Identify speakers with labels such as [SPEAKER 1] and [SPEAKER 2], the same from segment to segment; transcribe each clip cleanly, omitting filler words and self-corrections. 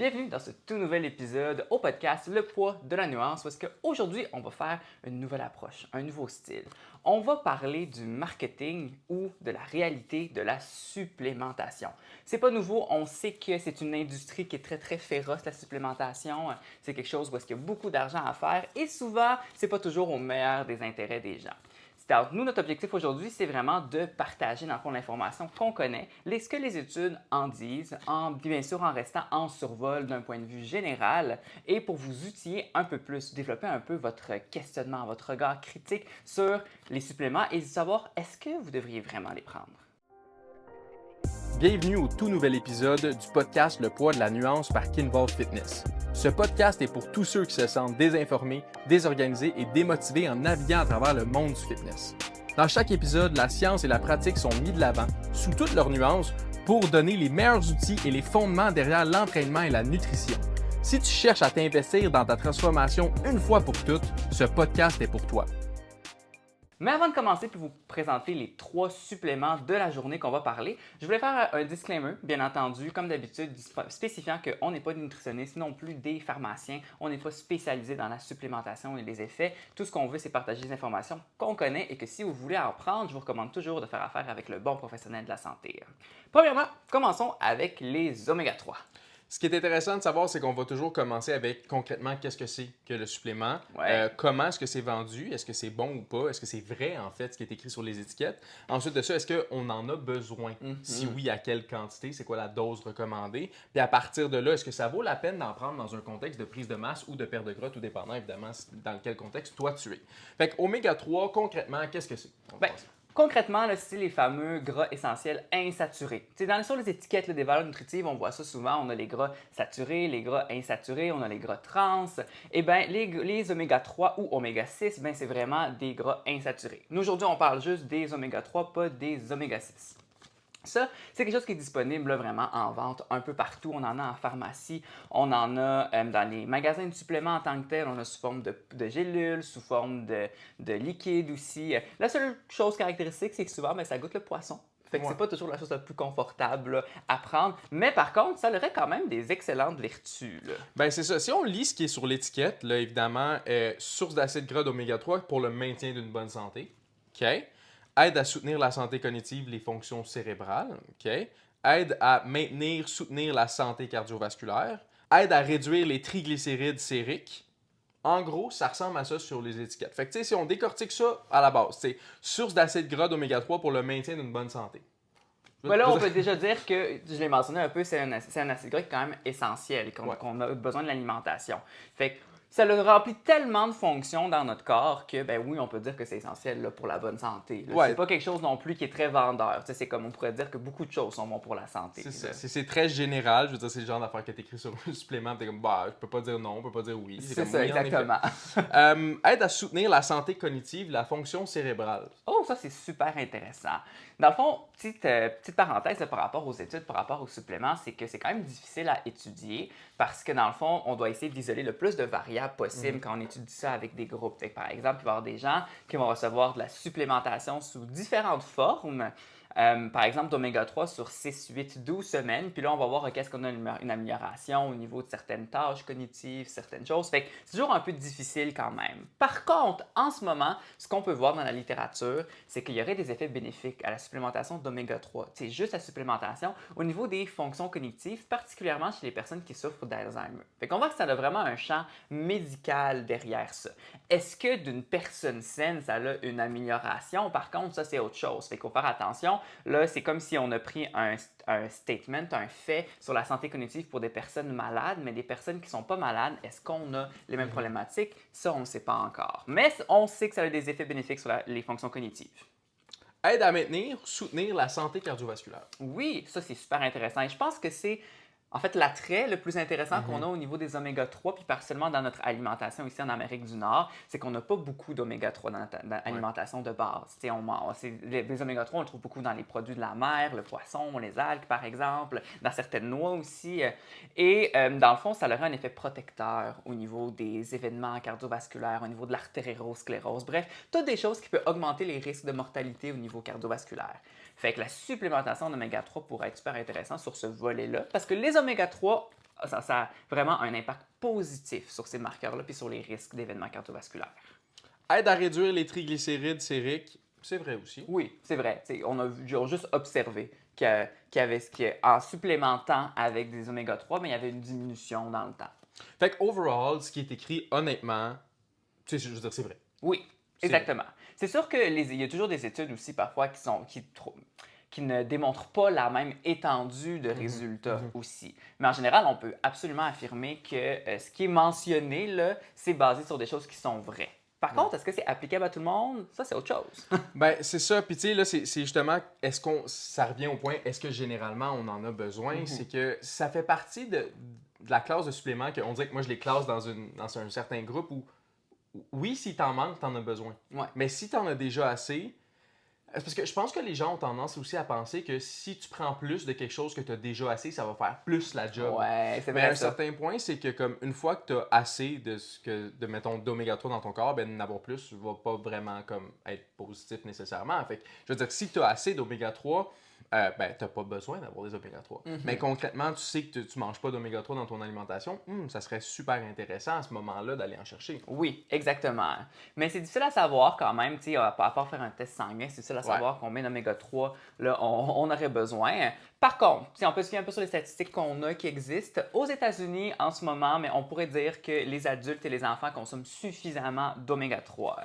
[SPEAKER 1] Bienvenue dans ce tout nouvel épisode au podcast Le poids de la nuance parce qu'aujourd'hui, on va faire une nouvelle approche, un nouveau style. On va parler du marketing ou de la réalité de la supplémentation. C'est pas nouveau, on sait que c'est une industrie qui est très féroce, la supplémentation. C'est quelque chose où il y a beaucoup d'argent à faire et souvent, c'est pas toujours au meilleur des intérêts des gens. Alors, nous, notre objectif aujourd'hui, c'est vraiment de partager dans le fond l'information qu'on connaît, ce que les études en disent, bien sûr en restant en survol d'un point de vue général et pour vous outiller un peu plus, développer un peu votre questionnement, votre regard critique sur les suppléments et savoir est-ce que vous devriez vraiment les prendre.
[SPEAKER 2] Bienvenue au tout nouvel épisode du podcast Le poids de la nuance par Kinvolve Fitness. Ce podcast est pour tous ceux qui se sentent désinformés, désorganisés et démotivés en naviguant à travers le monde du fitness. Dans chaque épisode, la science et la pratique sont mis de l'avant, sous toutes leurs nuances, pour donner les meilleurs outils et les fondements derrière l'entraînement et la nutrition. Si tu cherches à t'investir dans ta transformation une fois pour toutes, ce podcast est pour toi.
[SPEAKER 1] Mais avant de commencer pour vous présenter les 3 suppléments de la journée qu'on va parler, je voulais faire un disclaimer, bien entendu, comme d'habitude, spécifiant qu'on n'est pas des nutritionnistes, non plus des pharmaciens, on n'est pas spécialisé dans la supplémentation et les effets. Tout ce qu'on veut, c'est partager des informations qu'on connaît et que si vous voulez en prendre, je vous recommande toujours de faire affaire avec le bon professionnel de la santé. Premièrement, commençons avec les oméga 3.
[SPEAKER 2] Ce qui est intéressant de savoir, c'est qu'on va toujours commencer avec concrètement qu'est-ce que c'est que le supplément, comment est-ce que c'est vendu, est-ce que c'est bon ou pas, est-ce que c'est vrai en fait ce qui est écrit sur les étiquettes. Ensuite de ça, est-ce qu'on en a besoin? Si oui, à quelle quantité, c'est quoi la dose recommandée? Puis à partir de là, est-ce que ça vaut la peine d'en prendre dans un contexte de prise de masse ou de perte de gras, tout dépendant évidemment dans quel contexte toi tu es. Fait que oméga 3, concrètement, qu'est-ce que c'est?
[SPEAKER 1] Concrètement, c'est les fameux gras essentiels insaturés. Sur les étiquettes des valeurs nutritives, on voit ça souvent. On a les gras saturés, les gras insaturés, on a les gras trans. Eh bien, les oméga 3 ou oméga 6, c'est vraiment des gras insaturés. Nous, aujourd'hui, on parle juste des oméga 3, pas des oméga 6. Ça, c'est quelque chose qui est disponible là, vraiment en vente un peu partout. On en a en pharmacie, on en a dans les magasins de suppléments en tant que tel. On a sous forme de gélules, sous forme de liquide aussi. La seule chose caractéristique, c'est que souvent, ça goûte le poisson. Fait que c'est pas toujours la chose la plus confortable là, à prendre. Mais par contre, ça aurait quand même des excellentes vertus. Là.
[SPEAKER 2] C'est ça. Si on lit ce qui est sur l'étiquette, là, évidemment, source d'acides gras d'oméga 3 pour le maintien d'une bonne santé. OK? Aide à soutenir la santé cognitive, les fonctions cérébrales. Okay? Aide à soutenir la santé cardiovasculaire. Aide à réduire les triglycérides sériques. En gros, ça ressemble à ça sur les étiquettes. Fait que si on décortique ça à la base, c'est source d'acides gras d'oméga 3 pour le maintien d'une bonne santé.
[SPEAKER 1] Là, on peut déjà dire que, je l'ai mentionné un peu, c'est un acide gras qui est quand même essentiel, qu'on a besoin de l'alimentation. Fait que ça le remplit tellement de fonctions dans notre corps que, oui, on peut dire que c'est essentiel là, pour la bonne santé. C'est pas quelque chose non plus qui est très vendeur. C'est comme on pourrait dire que beaucoup de choses sont bonnes pour la santé.
[SPEAKER 2] C'est très général. Je veux dire, c'est le genre d'affaire qui est écrit sur le supplément. T'es comme, je peux pas dire non, je peux pas dire oui.
[SPEAKER 1] C'est ça, oui, exactement.
[SPEAKER 2] Aide à soutenir la santé cognitive, la fonction cérébrale.
[SPEAKER 1] Oh, ça, c'est super intéressant. Dans le fond, petite parenthèse là, par rapport aux études, par rapport aux suppléments, c'est que c'est quand même difficile à étudier parce que, dans le fond, on doit essayer d'isoler le plus de variables possible quand on étudie ça avec des groupes. Fait que, par exemple, il va y avoir des gens qui vont recevoir de la supplémentation sous différentes formes. Par exemple, d'oméga 3 sur 6, 8, 12 semaines. Puis là, on va voir qu'est-ce qu'on a une amélioration au niveau de certaines tâches cognitives, certaines choses. Fait que c'est toujours un peu difficile quand même. Par contre, en ce moment, ce qu'on peut voir dans la littérature, c'est qu'il y aurait des effets bénéfiques à la supplémentation d'oméga 3. C'est juste la supplémentation au niveau des fonctions cognitives, particulièrement chez les personnes qui souffrent d'Alzheimer. Fait qu'on voit que ça a vraiment un champ médical derrière ça. Est-ce que d'une personne saine, ça a une amélioration? Par contre, ça, c'est autre chose. Fait qu'il faut faire attention. Là, c'est comme si on a pris un statement, un fait sur la santé cognitive pour des personnes malades, mais des personnes qui ne sont pas malades, est-ce qu'on a les mêmes problématiques? Ça, on ne sait pas encore. Mais on sait que ça a des effets bénéfiques sur les fonctions cognitives.
[SPEAKER 2] Aide à soutenir la santé cardiovasculaire.
[SPEAKER 1] Oui, ça, c'est super intéressant. Et je pense que c'est en fait l'attrait le plus intéressant qu'on a au niveau des oméga 3, puis particulièrement dans notre alimentation ici en Amérique du Nord, c'est qu'on n'a pas beaucoup d'oméga 3 dans l'alimentation de base. Les oméga 3, on le trouve beaucoup dans les produits de la mer, le poisson, les algues par exemple, dans certaines noix aussi. Et dans le fond, ça aurait un effet protecteur au niveau des événements cardiovasculaires, au niveau de l'artériosclérose. Bref, toutes des choses qui peuvent augmenter les risques de mortalité au niveau cardiovasculaire. Fait que la supplémentation d'oméga 3 pourrait être super intéressante sur ce volet-là, parce que les oméga 3 ça a vraiment un impact positif sur ces marqueurs-là puis sur les risques d'événements cardiovasculaires.
[SPEAKER 2] Aide à réduire les triglycérides sériques, c'est vrai aussi.
[SPEAKER 1] Oui, c'est vrai. On a juste observé qu'en supplémentant avec des oméga-3, mais il y avait une diminution dans le temps.
[SPEAKER 2] Fait que overall, ce qui est écrit, honnêtement, je veux dire, c'est vrai.
[SPEAKER 1] Oui, exactement. C'est sûr qu'il y a toujours des études aussi parfois qui ne démontrent pas la même étendue de résultats aussi. Mais en général, on peut absolument affirmer que ce qui est mentionné, là, c'est basé sur des choses qui sont vraies. Par contre, est-ce que c'est applicable à tout le monde? Ça, c'est autre chose.
[SPEAKER 2] Ben, c'est ça. Puis, tu sais, là, c'est justement, ça revient au point, est-ce que généralement on en a besoin? C'est que ça fait partie de la classe de suppléments qu'on dirait que moi, je les classe dans un certain groupe où, oui, si t'en manques, t'en as besoin.
[SPEAKER 1] Ouais.
[SPEAKER 2] Mais si t'en as déjà assez, parce que je pense que les gens ont tendance aussi à penser que si tu prends plus de quelque chose que tu as déjà assez, ça va faire plus la job.
[SPEAKER 1] Ouais, c'est
[SPEAKER 2] Mais à
[SPEAKER 1] vrai
[SPEAKER 2] un
[SPEAKER 1] ça.
[SPEAKER 2] certain point, c'est que comme une fois que tu as assez mettons, d'oméga 3 dans ton corps, ben d'en avoir plus va pas vraiment comme être positif nécessairement. Fait que, je veux dire, si tu as assez d'oméga 3, ben tu n'as pas besoin d'avoir des oméga 3. Mais concrètement, tu sais que tu manges pas d'oméga 3 dans ton alimentation, ça serait super intéressant à ce moment-là d'aller en chercher.
[SPEAKER 1] Oui, exactement. Mais c'est difficile à savoir quand même, tu sais, à part faire un test sanguin, c'est difficile à savoir combien d'oméga 3 là, on aurait besoin. Par contre, si on peut se fier un peu sur les statistiques qu'on a qui existent, aux États-Unis en ce moment, mais on pourrait dire que les adultes et les enfants consomment suffisamment d'oméga 3.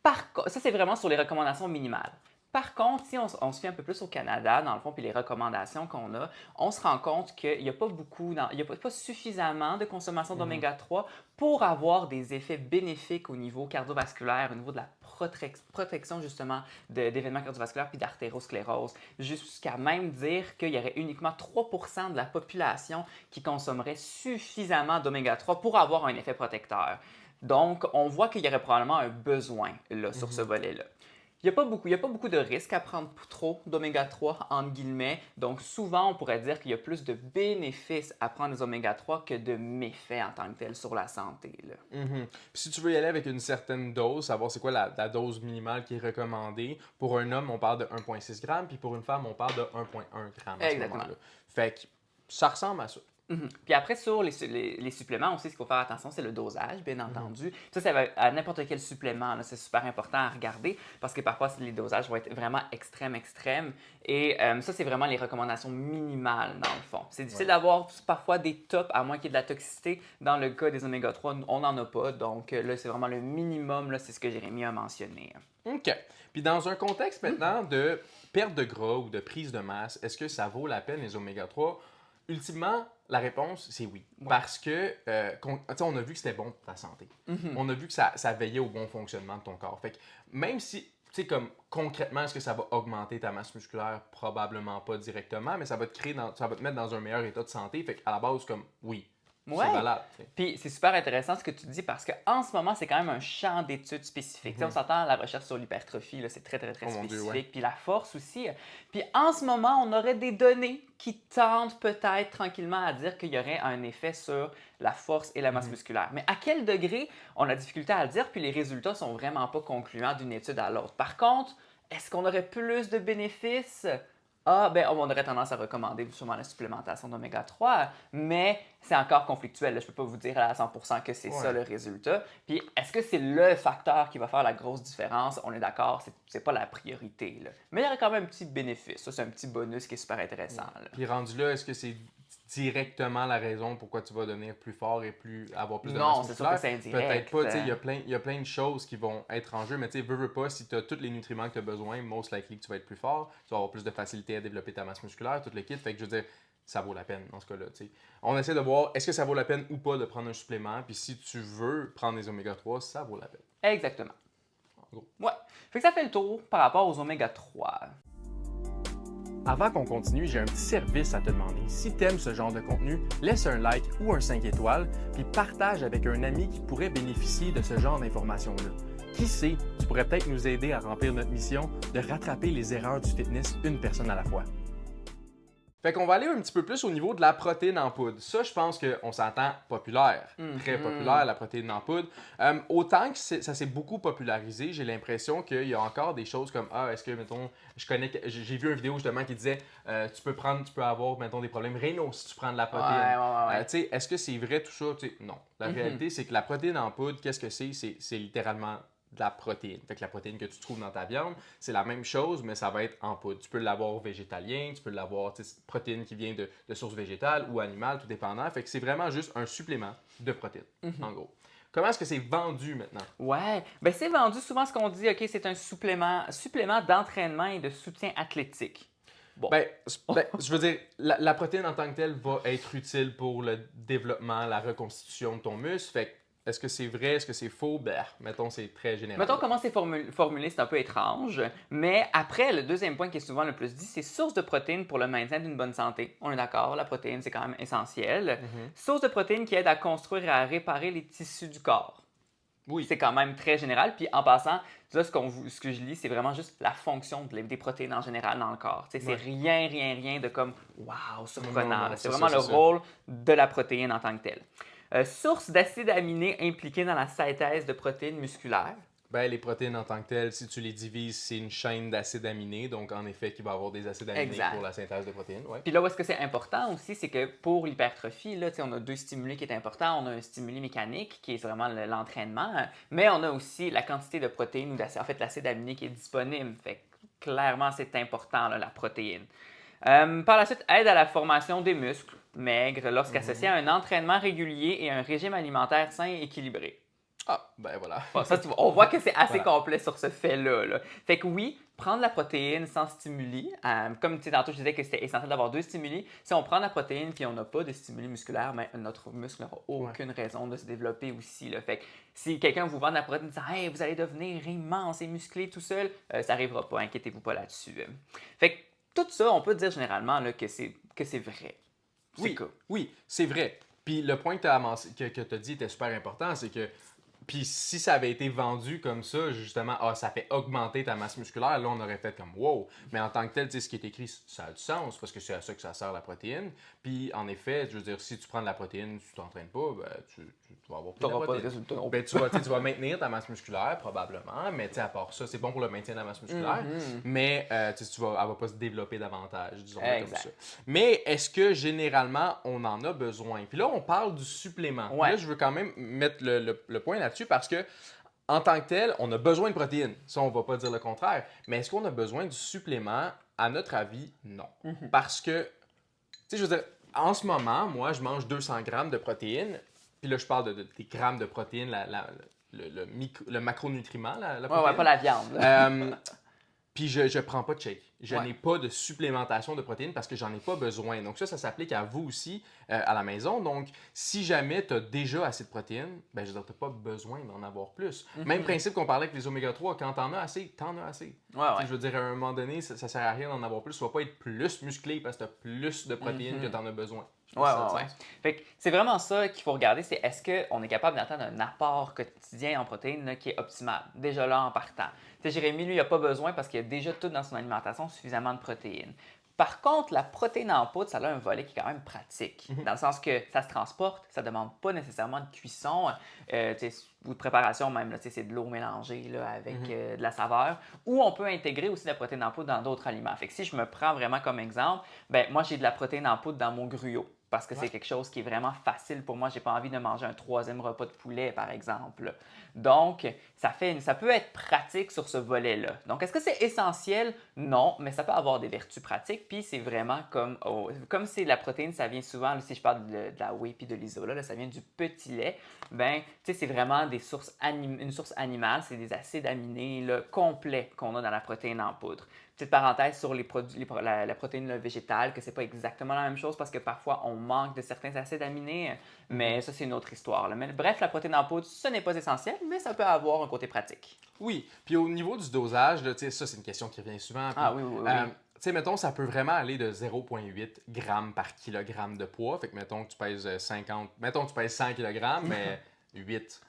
[SPEAKER 1] Ça, c'est vraiment sur les recommandations minimales. Par contre, si on se fie un peu plus au Canada, dans le fond, puis les recommandations qu'on a, on se rend compte qu'il n'y a pas il n'y a pas suffisamment de consommation d'oméga 3 pour avoir des effets bénéfiques au niveau cardiovasculaire, au niveau de la protection justement d'événements cardiovasculaires puis d'artériosclérose, jusqu'à même dire qu'il y aurait uniquement 3 % de la population qui consommerait suffisamment d'oméga 3 pour avoir un effet protecteur. Donc, on voit qu'il y aurait probablement un besoin là, sur ce volet-là. Il n'y a pas beaucoup de risques à prendre trop d'oméga 3, entre guillemets. Donc, souvent, on pourrait dire qu'il y a plus de bénéfices à prendre des oméga 3 que de méfaits en tant que tel sur la santé. Là.
[SPEAKER 2] Puis si tu veux y aller avec une certaine dose, savoir c'est quoi la dose minimale qui est recommandée, pour un homme, on parle de 1,6 g, puis pour une femme, on parle de 1,1 g à ce moment-là. Fait que ça ressemble à ça.
[SPEAKER 1] Puis après, sur les suppléments aussi, ce qu'il faut faire attention, c'est le dosage, bien entendu. Ça va à n'importe quel supplément. C'est super important à regarder parce que parfois, les dosages vont être vraiment extrêmes. Et ça, c'est vraiment les recommandations minimales, dans le fond. C'est difficile d'avoir parfois des tops, à moins qu'il y ait de la toxicité. Dans le cas des oméga 3, on n'en a pas. Donc là, c'est vraiment le minimum. Là, c'est ce que Jérémy a mentionné.
[SPEAKER 2] OK. Puis dans un contexte maintenant de perte de gras ou de prise de masse, est-ce que ça vaut la peine, les oméga 3? Ultimement, la réponse, c'est oui. Parce que, on a vu que c'était bon pour ta santé. On a vu que ça veillait au bon fonctionnement de ton corps. Fait que même si, tu sais, comme concrètement, est-ce que ça va augmenter ta masse musculaire? Probablement pas directement, mais ça va ça va te mettre dans un meilleur état de santé. Fait qu'à la base, comme, oui, c'est valable.
[SPEAKER 1] Puis c'est super intéressant ce que tu dis parce qu'en ce moment, c'est quand même un champ d'études spécifique. On s'entend à la recherche sur l'hypertrophie, c'est très spécifique. Dieu, Puis la force aussi. Puis en ce moment, on aurait des données qui tendent peut-être tranquillement à dire qu'il y aurait un effet sur la force et la masse musculaire. Mais à quel degré, on a difficulté à le dire, puis les résultats sont vraiment pas concluants d'une étude à l'autre. Par contre, est-ce qu'on aurait plus de bénéfices? On aurait tendance à recommander sûrement la supplémentation d'oméga 3, mais c'est encore conflictuel. Là. Je ne peux pas vous dire à 100% que c'est ça le résultat. Puis, est-ce que c'est le facteur qui va faire la grosse différence? On est d'accord, c'est pas la priorité. Là. Mais il y aurait quand même un petit bénéfice. Ça, c'est un petit bonus qui est super intéressant. Là.
[SPEAKER 2] Puis rendu là, est-ce que c'est directement la raison pourquoi tu vas devenir plus fort et avoir plus de masse
[SPEAKER 1] musculaire? Non, c'est sûr que c'est indirect.
[SPEAKER 2] Peut-être pas. Il y a plein de choses qui vont être en jeu, mais tu sais, veux pas, si tu as tous les nutriments que tu as besoin, most likely que tu vas être plus fort, tu vas avoir plus de facilité à développer ta masse musculaire, tout le kit. Fait que je veux dire, ça vaut la peine dans ce cas-là. T'sais. On essaie de voir est-ce que ça vaut la peine ou pas de prendre un supplément, puis si tu veux prendre les oméga 3, ça vaut la peine.
[SPEAKER 1] Exactement.
[SPEAKER 2] En gros.
[SPEAKER 1] Ouais. Fait que ça fait le tour par rapport aux oméga 3.
[SPEAKER 3] Avant qu'on continue, j'ai un petit service à te demander. Si tu aimes ce genre de contenu, laisse un like ou un 5 étoiles, puis partage avec un ami qui pourrait bénéficier de ce genre d'informations-là. Qui sait, tu pourrais peut-être nous aider à remplir notre mission de rattraper les erreurs du fitness une personne à la fois.
[SPEAKER 2] Fait qu'on va aller un petit peu plus au niveau de la protéine en poudre. Ça, je pense qu'on s'entend populaire, très populaire, la protéine en poudre. Autant que ça s'est beaucoup popularisé, j'ai l'impression qu'il y a encore des choses comme, est-ce que, mettons, j'ai vu une vidéo justement qui disait, tu peux avoir, mettons, des problèmes rénaux si tu prends de la protéine.
[SPEAKER 1] Ouais.
[SPEAKER 2] Tu sais, est-ce que c'est vrai tout ça? Tu sais, non. La réalité, c'est que la protéine en poudre, qu'est-ce que c'est? C'est littéralement de la protéine. Fait que la protéine que tu trouves dans ta viande, c'est la même chose, mais ça va être en poudre. Tu peux l'avoir végétalien, tu peux l'avoir protéine qui vient de source végétale ou animale, tout dépendant. Fait que c'est vraiment juste un supplément de protéines, en gros. Comment est-ce que c'est vendu maintenant?
[SPEAKER 1] Ouais, ben c'est vendu souvent ce qu'on dit, OK, c'est un supplément d'entraînement et de soutien athlétique. Bon.
[SPEAKER 2] Je veux dire, la protéine en tant que telle va être utile pour le développement, la reconstitution de ton muscle. Fait que est-ce que c'est vrai, est-ce que c'est faux? Mettons, c'est très général.
[SPEAKER 1] Mettons comment c'est formulé, c'est un peu étrange, mais après, le deuxième point qui est souvent le plus dit, c'est source de protéines pour le maintien d'une bonne santé. On est d'accord, la protéine, c'est quand même essentiel. Source de protéines qui aide à construire et à réparer les tissus du corps.
[SPEAKER 2] Oui.
[SPEAKER 1] C'est quand même très général. Puis en passant, là, ce que je lis, c'est vraiment juste la fonction des protéines en général dans le corps. C'est rien de comme « wow, surprenant ». C'est vraiment le rôle de la protéine en tant que telle. Source d'acides aminés impliqués dans la synthèse de protéines musculaires.
[SPEAKER 2] Les protéines en tant que telles, si tu les divises, c'est une chaîne d'acides aminés. Donc, en effet, il va y avoir des acides aminés pour la synthèse de protéines. Ouais.
[SPEAKER 1] Puis là, où est-ce que c'est important aussi, c'est que pour l'hypertrophie, là, on a deux stimuli qui est important. On a un stimuli mécanique qui est vraiment l'entraînement, mais on a aussi la quantité de protéines ou l'acide aminé qui est disponible. Fait que, clairement, c'est important, là, la protéine. Par la suite, aide à la formation des muscles maigres lorsqu'associé à un entraînement régulier et un régime alimentaire sain et équilibré.
[SPEAKER 2] Voilà.
[SPEAKER 1] Bon, ça, on voit que c'est assez complet sur ce fait-là. Là. Fait que oui, prendre la protéine sans stimuli, comme tantôt je disais que c'était essentiel d'avoir deux stimuli, si on prend la protéine puis on n'a pas de stimuli musculaires, notre muscle n'aura aucune raison de se développer aussi. Là. Fait que si quelqu'un vous vend de la protéine disant « Hey, vous allez devenir immense et musclé tout seul », ça n'arrivera pas, inquiétez-vous pas là-dessus. Fait que tout ça, on peut dire généralement là, que c'est vrai.
[SPEAKER 2] Oui, c'est vrai. Puis le point que tu as dit était super important, c'est que puis si ça avait été vendu comme ça, justement, ça fait augmenter ta masse musculaire, là, on aurait fait comme wow. Mais en tant que tel, ce qui est écrit, ça a du sens parce que c'est à ça que ça sert la protéine. Puis en effet, je veux dire, si tu prends de la protéine, tu t'entraînes pas, tu vas avoir plus de protéine. Pas de résultat. Tu vas maintenir ta masse musculaire, probablement. Mais à part ça, c'est bon pour le maintien de la masse musculaire. Mais elle va pas se développer davantage, disons comme ça. Mais est-ce que généralement, on en a besoin? Puis là, on parle du supplément.
[SPEAKER 1] Ouais.
[SPEAKER 2] Là, je veux quand même mettre le point là-dessus parce que, en tant que tel, on a besoin de protéines. Ça, on ne va pas dire le contraire. Mais est-ce qu'on a besoin du supplément? À notre avis, non. Parce que, tu sais, je veux dire, en ce moment, moi, je mange 200 grammes de protéines. Puis là, je parle des grammes de protéines, le macronutriment, la protéine.
[SPEAKER 1] Ouais, pas la viande.
[SPEAKER 2] Puis je prends pas de shake. Je n'ai pas de supplémentation de protéines parce que j'en ai pas besoin. Donc ça s'applique à vous aussi à la maison. Donc si jamais tu as déjà assez de protéines, je veux dire, tu n'as pas besoin d'en avoir plus. Même principe qu'on parlait avec les oméga 3, quand tu en as assez, tu en as assez. Je veux dire, à un moment donné, ça ne sert à rien d'en avoir plus. Tu ne vas pas être plus musclé parce que tu as plus de protéines que tu en as besoin.
[SPEAKER 1] Ouais. Fait que c'est vraiment ça qu'il faut regarder, c'est est-ce qu'on est capable d'atteindre un apport quotidien en protéines là, qui est optimal, déjà là en partant. T'sais, Jérémy, lui, il n'a pas besoin parce qu'il a déjà tout dans son alimentation suffisamment de protéines. Par contre, la protéine en poudre, ça a un volet qui est quand même pratique, dans le sens que ça se transporte, ça ne demande pas nécessairement de cuisson ou de préparation même, là, c'est de l'eau mélangée là, avec de la saveur, ou on peut intégrer aussi la protéine en poudre dans d'autres aliments. Fait que si je me prends vraiment comme exemple, moi j'ai de la protéine en poudre dans mon gruau. Parce que c'est quelque chose qui est vraiment facile pour moi. Je n'ai pas envie de manger un troisième repas de poulet, par exemple. Donc, ça peut être pratique sur ce volet-là. Donc, est-ce que c'est essentiel? Non, mais ça peut avoir des vertus pratiques. Puis, c'est vraiment comme c'est la protéine, ça vient souvent, là, si je parle de la whey puis de l'isola, là, ça vient du petit lait. C'est vraiment une source animale. C'est des acides aminés là, complets qu'on a dans la protéine en poudre. Petite parenthèse sur la protéine végétale, que c'est pas exactement la même chose parce que parfois on manque de certains acides aminés, mais ça c'est une autre histoire. Là. Mais bref, la protéine en poudre, ce n'est pas essentiel, mais ça peut avoir un côté pratique.
[SPEAKER 2] Oui, puis au niveau du dosage, là, ça c'est une question qui revient souvent. Puis,
[SPEAKER 1] oui.
[SPEAKER 2] Tu sais, mettons, ça peut vraiment aller de 0,8 grammes par kilogramme de poids. Fait que mettons que tu pèses 100 kg, mais 8.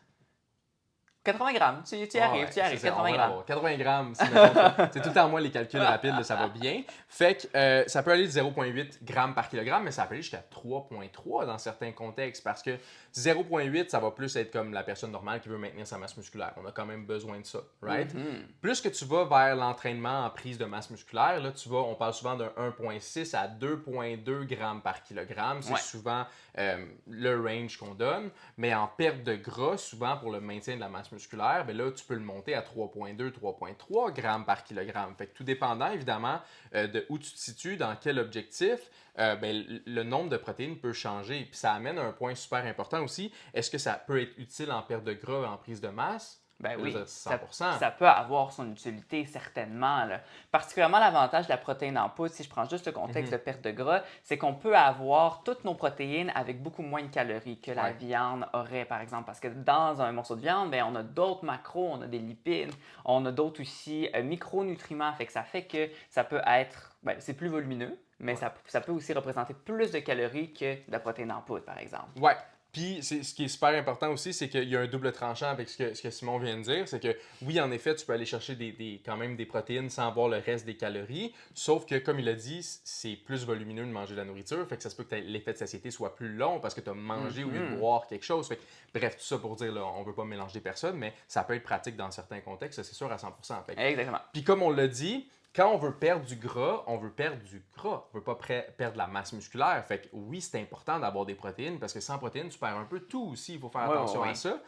[SPEAKER 1] 80 grammes, tu y
[SPEAKER 2] Ah
[SPEAKER 1] arrives,
[SPEAKER 2] ouais,
[SPEAKER 1] tu y arrives,
[SPEAKER 2] c'est ça, on
[SPEAKER 1] 80
[SPEAKER 2] va
[SPEAKER 1] grammes.
[SPEAKER 2] l'avoir. 80 grammes, si mettons, c'est tout le temps moi les calculs rapides, là, ça va bien. Fait que ça peut aller de 0,8 grammes par kilogramme, mais ça peut aller jusqu'à 3,3 dans certains contextes parce que 0,8, ça va plus être comme la personne normale qui veut maintenir sa masse musculaire. On a quand même besoin de ça, right? Plus que tu vas vers l'entraînement en prise de masse musculaire, là, on parle souvent d'un 1,6 à 2,2 grammes par kilogramme. C'est
[SPEAKER 1] Ouais.
[SPEAKER 2] souvent le range qu'on donne. Mais en perte de gras, souvent pour le maintien de la masse musculaire, ben là, tu peux le monter à 3,2, 3,3 grammes par kilogramme. Fait que tout dépendant, évidemment, de où tu te situes, dans quel objectif, ben, le nombre de protéines peut changer. Puis ça amène à un point super important aussi. Est-ce que ça peut être utile en perte de gras en prise de masse?
[SPEAKER 1] Ben
[SPEAKER 2] Je
[SPEAKER 1] oui,
[SPEAKER 2] veux dire, 100%.
[SPEAKER 1] ça peut avoir son utilité, certainement, là. Particulièrement l'avantage de la protéine en poudre, si je prends juste le contexte de perte de gras, c'est qu'on peut avoir toutes nos protéines avec beaucoup moins de calories que la
[SPEAKER 2] Ouais.
[SPEAKER 1] viande aurait, par exemple. Parce que dans un morceau de viande, ben, on a d'autres macros, on a des lipides, on a d'autres aussi micronutriments. Fait que ça fait que ça peut être, ben, c'est plus volumineux, mais ça peut aussi représenter plus de calories que de la protéine en poudre, par exemple.
[SPEAKER 2] Ouais. Puis, ce qui est super important aussi, c'est qu'il y a un double tranchant avec ce que Simon vient de dire. C'est que, oui, en effet, tu peux aller chercher quand même des protéines sans avoir le reste des calories. Sauf que, comme il a dit, c'est plus volumineux de manger de la nourriture. Fait que ça se peut que l'effet de satiété soit plus long parce que tu as mangé au lieu de boire quelque chose. Fait que, bref, tout ça pour dire, là, on ne veut pas mélanger personne, mais ça peut être pratique dans certains contextes, c'est sûr, à 100%. Fait que,
[SPEAKER 1] Exactement.
[SPEAKER 2] puis, comme on l'a dit, quand on veut perdre du gras, on veut perdre du gras. On veut pas perdre la masse musculaire. Fait que oui, c'est important d'avoir des protéines parce que sans protéines, tu perds un peu tout aussi. Il faut faire attention à ça.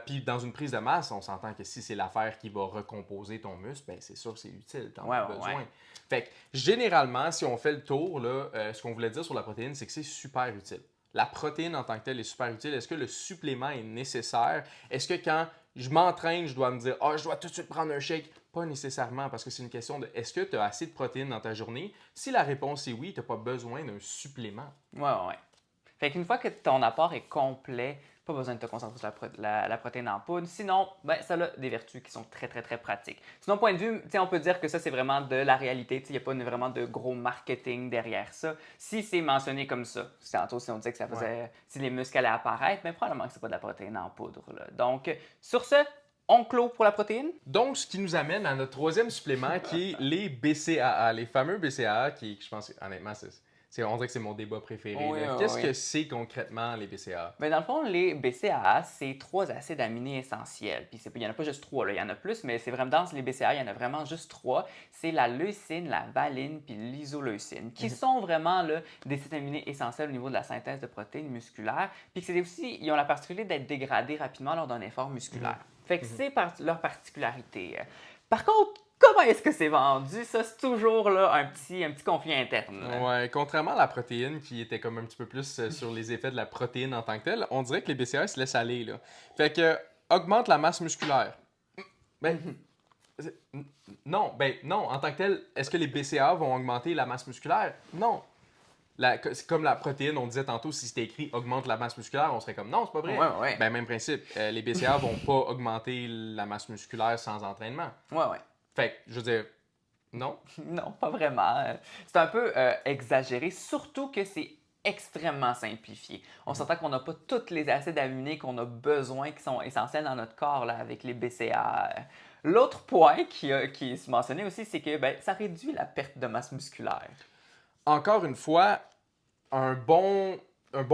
[SPEAKER 2] Puis dans une prise de masse, on s'entend que si c'est l'affaire qui va recomposer ton muscle, ben c'est sûr que c'est utile. Tu en as besoin. Fait que généralement, si on fait le tour, là, ce qu'on voulait dire sur la protéine, c'est que c'est super utile. La protéine en tant que telle est super utile. Est-ce que le supplément est nécessaire? Est-ce que quand je m'entraîne, je dois me dire « Ah, je dois tout de suite prendre un shake », pas nécessairement, parce que c'est une question de est-ce que tu as assez de protéines dans ta journée? Si la réponse est oui, tu n'as pas besoin d'un supplément.
[SPEAKER 1] Ouais. Fait qu'une fois que ton apport est complet, pas besoin de te concentrer sur la protéine en poudre. Sinon, ben, ça a des vertus qui sont très, très, très pratiques. Sinon, point de vue, on peut dire que ça, c'est vraiment de la réalité. Il n'y a pas vraiment de gros marketing derrière ça. Si c'est mentionné comme ça, tantôt, si on disait que ça faisait, si les muscles allaient apparaître, mais probablement que ce n'est pas de la protéine en poudre, là. Donc, sur ce, on clôt pour la protéine.
[SPEAKER 2] Donc, ce qui nous amène à notre troisième supplément qui est les BCAA. Les fameux BCAA qui, je pense, honnêtement, on dirait que c'est mon débat préféré. Qu'est-ce que c'est concrètement les BCAA?
[SPEAKER 1] Bien, dans le fond, les BCAA, c'est 3 acides aminés essentiels. Puis il n'y en a pas juste 3, là. Il y en a plus, mais c'est vraiment dans les BCAA, il y en a vraiment juste 3. C'est la leucine, la valine puis l'isoleucine, qui sont vraiment là, des acides aminés essentiels au niveau de la synthèse de protéines musculaires. Puis c'est aussi, ils ont la particularité d'être dégradés rapidement lors d'un effort musculaire. Fait que c'est leur particularité. Par contre, comment est-ce que c'est vendu? Ça, c'est toujours là, un petit conflit interne.
[SPEAKER 2] Ouais, contrairement à la protéine qui était comme un petit peu plus sur les effets de la protéine en tant que telle, on dirait que les BCAA se laissent aller, là. Fait que augmente la masse musculaire. Ben, non, en tant que tel, est-ce que les BCAA vont augmenter la masse musculaire? Non. C'est comme la protéine, on disait tantôt, si c'était écrit augmente la masse musculaire, on serait comme non, c'est pas vrai.
[SPEAKER 1] Ouais.
[SPEAKER 2] Ben, même principe. Les BCAA vont pas augmenter la masse musculaire sans entraînement.
[SPEAKER 1] Ouais.
[SPEAKER 2] Fait que, je veux dire, non.
[SPEAKER 1] Non, pas vraiment. C'est un peu exagéré, surtout que c'est extrêmement simplifié. On s'entend qu'on n'a pas tous les acides aminés qu'on a besoin, qui sont essentiels dans notre corps là, avec les BCAA. L'autre point qui est mentionné aussi, c'est que ça réduit la perte de masse musculaire.
[SPEAKER 2] Encore une fois, un bon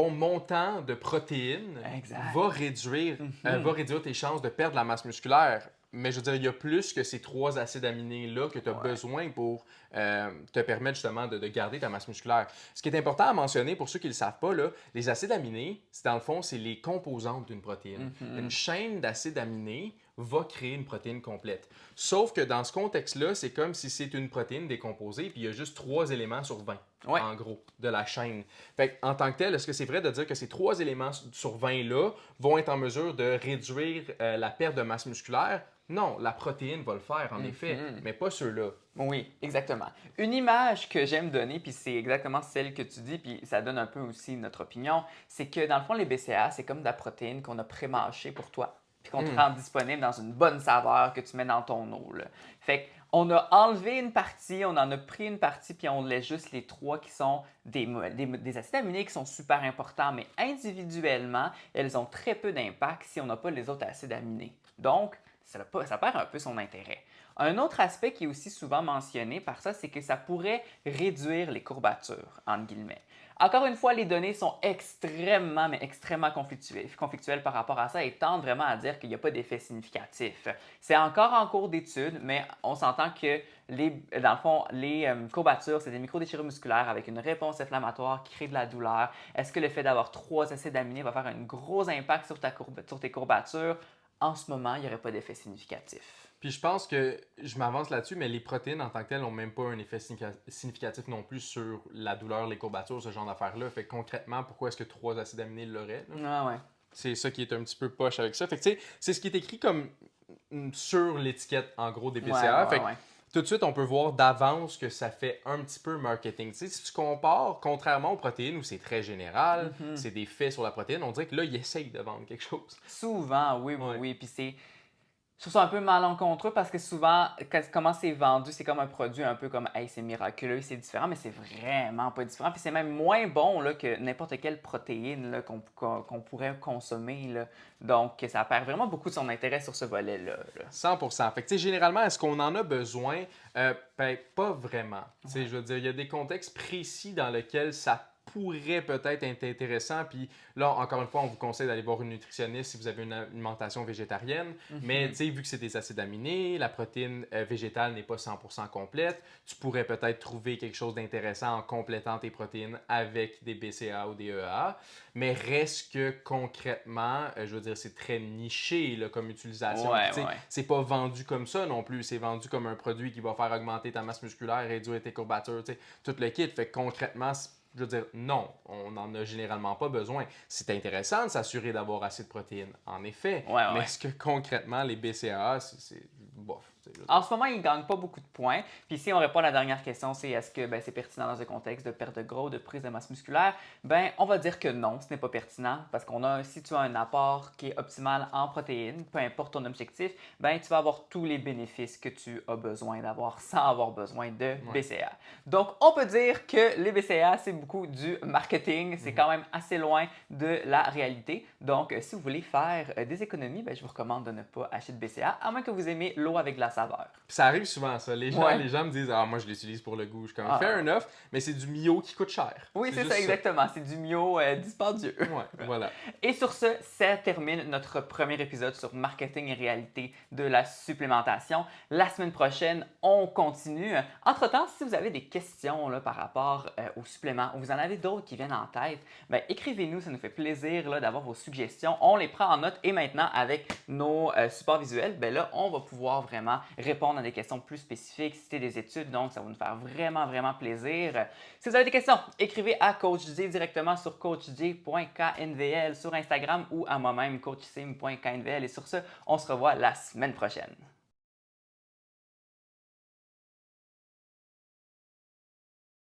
[SPEAKER 2] montant de protéines va réduire tes chances de perdre la masse musculaire. Mais je veux dire, il y a plus que ces 3 acides aminés-là que tu as besoin pour te permettre justement de garder ta masse musculaire. Ce qui est important à mentionner pour ceux qui ne le savent pas, là, les acides aminés, dans le fond, c'est les composantes d'une protéine. Une chaîne d'acides aminés va créer une protéine complète. Sauf que dans ce contexte-là, c'est comme si c'est une protéine décomposée, puis il y a juste 3 éléments sur 20, en gros, de la chaîne. Fait en tant que tel, est-ce que c'est vrai de dire que ces 3 éléments sur 20-là vont être en mesure de réduire la perte de masse musculaire? Non, la protéine va le faire, en effet, mais pas ceux-là.
[SPEAKER 1] Oui, exactement. Une image que j'aime donner, puis c'est exactement celle que tu dis, puis ça donne un peu aussi notre opinion, c'est que dans le fond, les BCAA, c'est comme de la protéine qu'on a pré-mâchée pour toi, puis qu'on te rend disponible dans une bonne saveur que tu mets dans ton eau, là. Fait On a enlevé une partie, on en a pris une partie, puis on laisse juste les 3 qui sont des acides aminés qui sont super importants, mais individuellement, elles ont très peu d'impact si on n'a pas les autres acides aminés. Donc, ça perd un peu son intérêt. Un autre aspect qui est aussi souvent mentionné par ça, c'est que ça pourrait réduire les courbatures, entre guillemets. Encore une fois, les données sont extrêmement, mais extrêmement conflictuelles par rapport à ça et tendent vraiment à dire qu'il n'y a pas d'effet significatif. C'est encore en cours d'étude, mais on s'entend que dans le fond, les courbatures, c'est des microdéchirures musculaires avec une réponse inflammatoire qui crée de la douleur. Est-ce que le fait d'avoir 3 acides aminés va faire un gros impact sur tes courbatures? En ce moment, il n'y aurait pas d'effet significatif.
[SPEAKER 2] Puis je pense que je m'avance là-dessus, mais les protéines en tant que telles n'ont même pas un effet significatif non plus sur la douleur, les courbatures, ce genre d'affaires-là. Fait que concrètement, pourquoi est-ce que 3 acides aminés l'auraient?
[SPEAKER 1] Ah ouais.
[SPEAKER 2] C'est ça qui est un petit peu poche avec ça. Fait que tu sais, c'est ce qui est écrit comme sur l'étiquette, en gros, des BCAA. Fait que tout de suite, on peut voir d'avance que ça fait un petit peu marketing. Tu sais, si tu compares, contrairement aux protéines où c'est très général, c'est des faits sur la protéine, on dirait que là, ils essayent de vendre quelque chose.
[SPEAKER 1] Souvent, oui. Puis je trouve ça un peu malencontreux parce que souvent, comment c'est vendu, c'est comme un produit un peu comme hey, c'est miraculeux, c'est différent, mais c'est vraiment pas différent. Puis c'est même moins bon là, que n'importe quelle protéine là, qu'on pourrait consommer. Là. Donc, ça perd vraiment beaucoup de son intérêt sur ce volet-là.
[SPEAKER 2] 100%. Fait que, tu sais, généralement, est-ce qu'on en a besoin? Ben, pas vraiment. Tu sais, je veux dire, il y a des contextes précis dans lesquels ça pourrait peut-être être intéressant. Puis là, encore une fois, on vous conseille d'aller voir une nutritionniste si vous avez une alimentation végétarienne. Mais tu sais, vu que c'est des acides aminés, la protéine végétale n'est pas 100% complète, tu pourrais peut-être trouver quelque chose d'intéressant en complétant tes protéines avec des BCAA ou des EAA. Mais reste que concrètement, je veux dire, c'est très niché là, comme utilisation. C'est pas vendu comme ça non plus. C'est vendu comme un produit qui va faire augmenter ta masse musculaire, réduire tes courbatures, tout le kit. Fait que concrètement, je veux dire, non, on n'en a généralement pas besoin. C'est intéressant de s'assurer d'avoir assez de protéines, en effet. Mais est-ce que concrètement, les BCAA, c'est bof?
[SPEAKER 1] En ce moment, ils ne gagnent pas beaucoup de points. Puis si on répond à la dernière question, c'est est-ce que c'est pertinent dans un contexte de perte de gras, de prise de masse musculaire? On va dire que non, ce n'est pas pertinent parce si tu as un apport qui est optimal en protéines, peu importe ton objectif, tu vas avoir tous les bénéfices que tu as besoin d'avoir sans avoir besoin de BCAA. Donc, on peut dire que les BCAA, c'est beaucoup du marketing. C'est quand même assez loin de la réalité. Donc, si vous voulez faire des économies, je vous recommande de ne pas acheter de BCAA, à moins que vous aimez l'eau avec de la saveur.
[SPEAKER 2] Puis ça arrive souvent, ça. Les gens me disent « Ah, moi, je l'utilise pour le goût. » Je suis comme « Fair enough, mais c'est du Mio qui coûte cher. »
[SPEAKER 1] Oui, c'est ça, exactement. C'est du Mio dispendieux.
[SPEAKER 2] Voilà.
[SPEAKER 1] Et sur ce, ça termine notre premier épisode sur marketing et réalité de la supplémentation. La semaine prochaine, on continue. Entre-temps, si vous avez des questions là, par rapport aux suppléments ou vous en avez d'autres qui viennent en tête, écrivez-nous, ça nous fait plaisir là, d'avoir vos suggestions. On les prend en note et maintenant, avec nos supports visuels, là, on va pouvoir vraiment répondre à des questions plus spécifiques, citer des études, donc ça va nous faire vraiment, vraiment plaisir. Si vous avez des questions, écrivez à Coach J directement sur coachj.knvl sur Instagram ou à moi-même coachsim.knvl. Et sur ce, on se revoit la semaine prochaine.